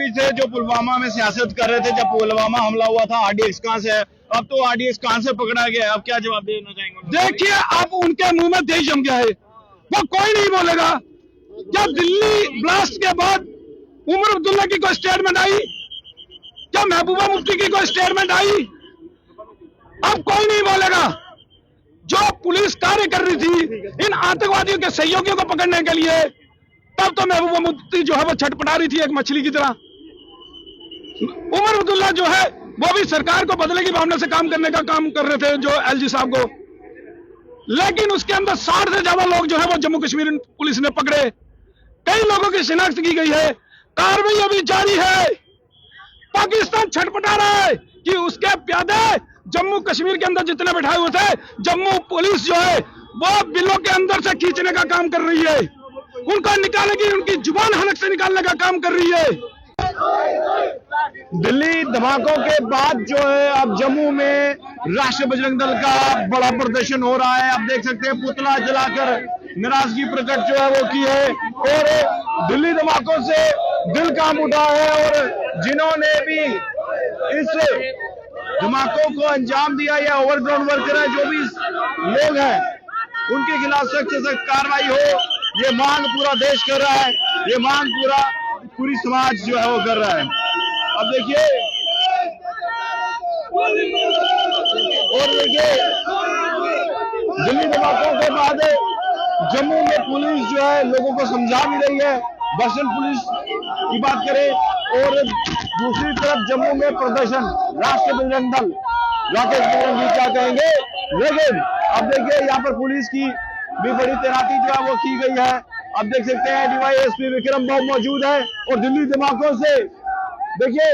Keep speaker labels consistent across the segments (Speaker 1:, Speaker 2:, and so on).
Speaker 1: भी थे जो पुलवामा में सियासत कर रहे थे जब पुलवामा हमला हुआ था। आरडीएक्स कहां से है? अब तो आरडीएक्स कहां से पकड़ा गया? अब क्या जवाब देना चाहेंगे?
Speaker 2: देखिए, अब उनके मुंह में देश जम गया है, वो कोई नहीं बोलेगा। क्या दिल्ली ब्लास्ट के बाद उमर अब्दुल्ला की कोई स्टेटमेंट आई? क्या महबूबा मुफ्ती की कोई स्टेटमेंट आई? अब कोई नहीं बोलेगा। जो पुलिस कार्य कर रही थी इन आतंकवादियों के सहयोगियों को पकड़ने के लिए, तब तो महबूबा मुफ्ती जो है वो छटपटा रही थी एक मछली की तरह। उमर अब्दुल्ला जो है वो भी सरकार को बदले की भावना से काम करने का काम कर रहे थे, जो एलजी साहब को। लेकिन उसके अंदर 60 से ज्यादा लोग जो है वो जम्मू कश्मीर पुलिस ने पकड़े। कई लोगों की शिनाख्त की गई है। कार्रवाई अभी जारी है। पाकिस्तान छटपटा रहा है कि उसके प्यादे जम्मू कश्मीर के अंदर जितने बैठाए हुए थे, जम्मू पुलिस जो है वो बिलों के अंदर से खींचने का काम कर रही है, उनको निकालेगी, उनकी जुबान हलक से निकालने का काम कर रही है।
Speaker 1: दिल्ली धमाकों के बाद जो है अब जम्मू में राष्ट्रीय बजरंग दल का बड़ा प्रदर्शन हो रहा है। आप देख सकते हैं पुतला जलाकर नाराजगी प्रकट जो है वो की है और दिल्ली धमाकों से दिल कांप उठा है। और जिन्होंने भी इस धमाकों को अंजाम दिया या ओवरग्राउंड वर्कर है, जो भी लोग हैं, उनके खिलाफ सख्त से सख्त कार्रवाई हो, ये मांग पूरा देश कर रहा है, ये मांग पूरी समाज जो है वो कर रहा है। अब देखिए दिल्ली धमाकों के बाद जम्मू में पुलिस जो है लोगों को समझा भी रही है। बसंत पुलिस की बात करें और दूसरी तरफ जम्मू में प्रदर्शन, राष्ट्रीय बजरंग दल, राकेश बजरंग जी क्या कहेंगे। लेकिन अब देखिए यहाँ पर पुलिस की भी बड़ी तैनाती जो है वो की गई है। अब देख सकते हैं डीवाईएसपी विक्रम बाबू मौजूद है और दिल्ली धमाकों से देखिए,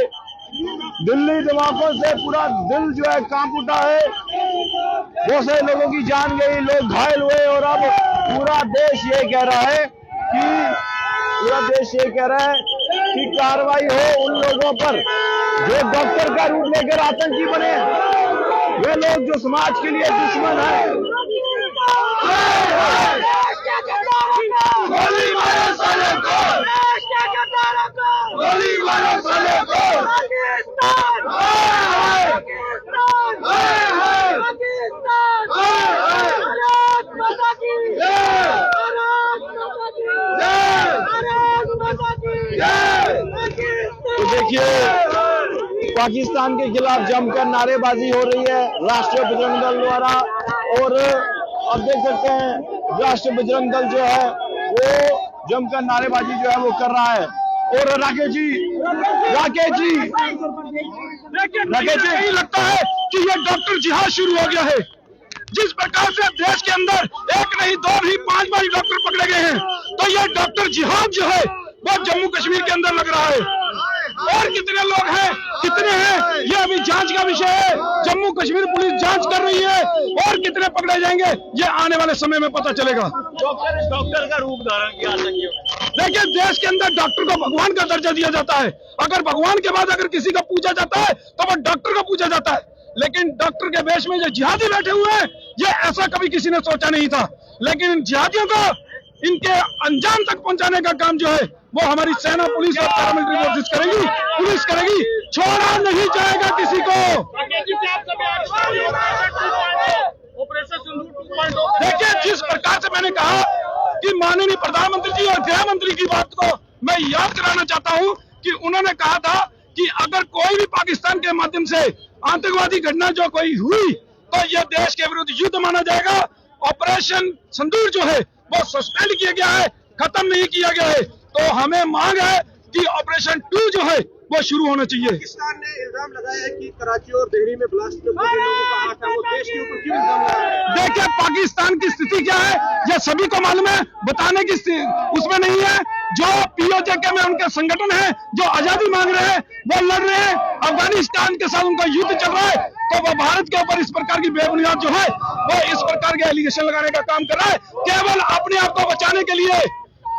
Speaker 1: दिल्ली धमाकों से पूरा दिल जो है कांप उठा है। बहुत सारे लोगों की जान गई, लोग घायल हुए और अब पूरा देश ये कह रहा है कि कार्रवाई हो उन लोगों पर जो डॉक्टर का रूप लेकर आतंकी बने, वे लोग जो समाज के लिए दुश्मन है। गोली मारो साले को, गोली मारो साले को, तो देखिए पाकिस्तान के खिलाफ जमकर नारेबाजी हो रही है राष्ट्रीय बजरंग दल द्वारा। और अब देख सकते हैं राष्ट्रीय बजरंग दल जो है वो जमकर नारेबाजी जो है वो कर रहा है। और राकेश जी यही लगता है कि ये डॉक्टर जिहाद शुरू हो गया है। जिस प्रकार से देश के अंदर एक नहीं, दो नहीं, 5 बार डॉक्टर पकड़े गए हैं, तो ये डॉक्टर जिहाद जो है वो जम्मू कश्मीर के अंदर लग रहा है। और कितने लोग हैं, कितने हैं, ये अभी जांच का विषय है। जम्मू कश्मीर पुलिस जांच कर रही है और कितने पकड़े जाएंगे ये आने वाले समय में पता चलेगा। डॉक्टर का रूप धारण किया।
Speaker 2: देखिए, देश के अंदर डॉक्टर को भगवान का दर्जा दिया जाता है। अगर भगवान के बाद अगर किसी का पूजा जाता है तो वो डॉक्टर को पूजा जाता है। लेकिन डॉक्टर के वेश में जो जिहादी बैठे हुए हैं, ये ऐसा कभी किसी ने सोचा नहीं था। लेकिन इन जिहादियों को इनके अंजाम तक पहुंचाने का काम जो है वो हमारी सेना, पुलिस और पैरामिलिट्री फोर्सेस करेगी, पुलिस करेगी। छोड़ा नहीं जाएगा किसी को। देखिए, जिस प्रकार से मैंने कहा कि माननीय प्रधानमंत्री जी और गृह मंत्री की बात को मैं याद कराना चाहता हूं कि उन्होंने कहा था कि अगर कोई भी पाकिस्तान के माध्यम से आतंकवादी घटना जो कोई हुई तो यह देश के विरुद्ध युद्ध माना जाएगा। ऑपरेशन सिंदूर जो है वो सस्पेंड किया गया है, खत्म नहीं किया गया है। तो हमें मांग है कि ऑपरेशन 2 जो है वो शुरू होना चाहिए।
Speaker 3: पाकिस्तान ने इल्जाम लगाया है कि कराची और दिल्ली में ब्लास्ट के ऊपर लोगों का हाथ है, वो देश के ऊपर क्यों इल्जाम लगा रहे हैं?
Speaker 2: देखिए, पाकिस्तान की स्थिति क्या है ये सभी को मालूम है, बताने की उसमें नहीं है। जो पीओजे में उनके संगठन है जो आजादी मांग रहे हैं, वो लड़ रहे हैं। अफगानिस्तान के साथ उनका युद्ध चल रहा है, तो वो भारत के ऊपर इस प्रकार की बेबुनियाद जो है वो इस प्रकार के एलिगेशन लगाने का काम कर रहा है, केवल अपने आप को बचाने के लिए,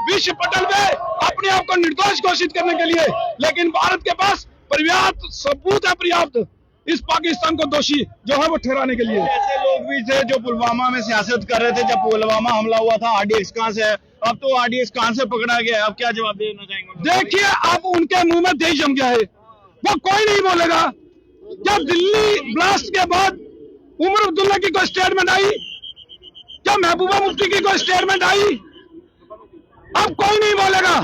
Speaker 2: विश्व पटल में अपने आप को निर्दोष घोषित करने के लिए। लेकिन भारत के पास पर्याप्त सबूत है, पर्याप्त, इस पाकिस्तान को दोषी जो है वो ठहराने के लिए।
Speaker 1: ऐसे लोग भी थे जो पुलवामा में सियासत कर रहे थे जब पुलवामा हमला हुआ था। आरडीएक्स कहां से है? अब तो आरडीएक्स कहां से पकड़ा गया है, अब क्या जवाब देना चाहेंगे?
Speaker 2: देखिए, अब उनके मुंह में देश जम गया है, वो कोई नहीं बोलेगा। क्या दिल्ली ब्लास्ट के बाद उमर अब्दुल्ला की कोई स्टेटमेंट आई? क्या महबूबा मुफ्ती की कोई स्टेटमेंट आई? अब कोई नहीं बोलेगा।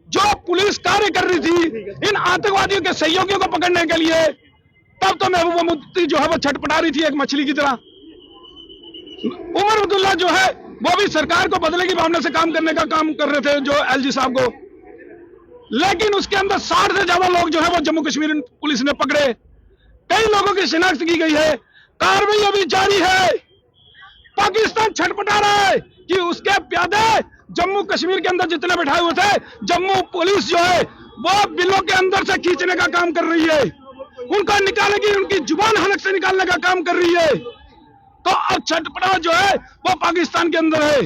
Speaker 2: जो पुलिस कार्य कर रही थी इन आतंकवादियों के सहयोगियों को पकड़ने के लिए, तब तो महबूबा मुफ्ती जो है वो छटपटा रही थी एक मछली की तरह। उमर अब्दुल्ला जो है वो भी सरकार को बदले की भावना से काम करने का काम कर रहे थे, जो एलजी साहब को। लेकिन उसके अंदर 60 से ज्यादा लोग जो है वो जम्मू कश्मीर पुलिस ने पकड़े। कई लोगों की शिनाख्त की गई है, कार्रवाई अभी जारी है। पाकिस्तान छटपटा रहा है कि उसके प्यादे जम्मू कश्मीर के अंदर जितने बैठाए हुए थे, जम्मू पुलिस जो है वो बिलों के अंदर से खींचने का काम कर रही है, उनका निकालेगी, उनकी जुबान हलक से निकालने का काम कर रही है। तो अब छटपटा जो है वो पाकिस्तान के अंदर है,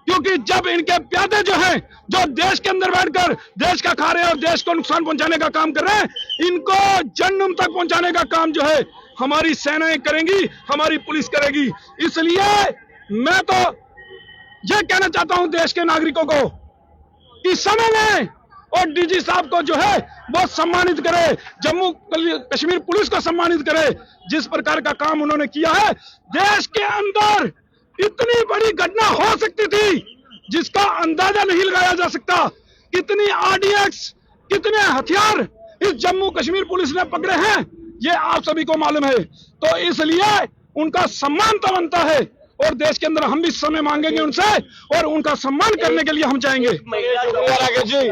Speaker 2: क्योंकि जब इनके प्यादे जो हैं, जो देश के अंदर बैठकर देश का खा रहे हैं और देश को नुकसान पहुंचाने का काम कर रहे हैं, इनको जन्म तक पहुंचाने का काम जो है हमारी सेनाएं करेंगी, हमारी पुलिस करेगी। इसलिए मैं तो ये कहना चाहता हूं देश के नागरिकों को कि समय लें और डीजी साहब को जो है वो सम्मानित करे, जम्मू कश्मीर पुलिस को सम्मानित करे। जिस प्रकार का काम उन्होंने किया है, देश के अंदर इतनी बड़ी घटना हो सकती थी जिसका अंदाजा नहीं लगाया जा सकता। कितनी आरडीएक्स, कितने हथियार इस जम्मू कश्मीर पुलिस ने पकड़े हैं, ये आप सभी को मालूम है। तो इसलिए उनका सम्मान तो बनता है और देश के अंदर हम भी समय मांगेंगे उनसे और उनका सम्मान करने के लिए हम चाहेंगे।
Speaker 1: राकेश जी,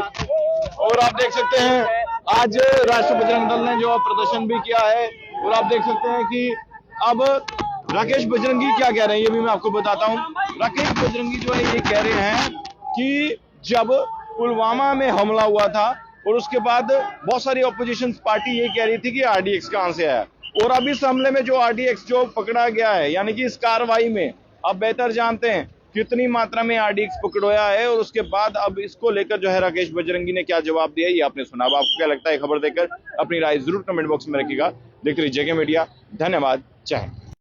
Speaker 1: और आप देख सकते हैं आज राष्ट्रीय बजरंग दल ने जो प्रदर्शन भी किया है, और आप देख सकते हैं कि अब राकेश बजरंगी क्या कह रहे हैं ये भी मैं आपको बताता हूं। राकेश बजरंगी जो है ये कह रहे हैं कि जब पुलवामा में हमला हुआ था और उसके बाद बहुत सारी ऑपोजिशन पार्टी ये कह रही थी कि आरडीएक्स कहां से आया, और अब इस हमले में जो आरडीएक्स जो पकड़ा गया है, यानी कि इस कार्रवाई में अब बेहतर जानते हैं कितनी मात्रा में आरडीएक्स पकड़ोया है, और उसके बाद अब इसको लेकर जो है राकेश बजरंगी ने क्या जवाब दिया ये आपने सुना। अब आपको क्या लगता है खबर देकर अपनी राय जरूर कमेंट बॉक्स में रखिएगा। देखते रहिए जेके मीडिया। धन्यवाद। जय हिंद।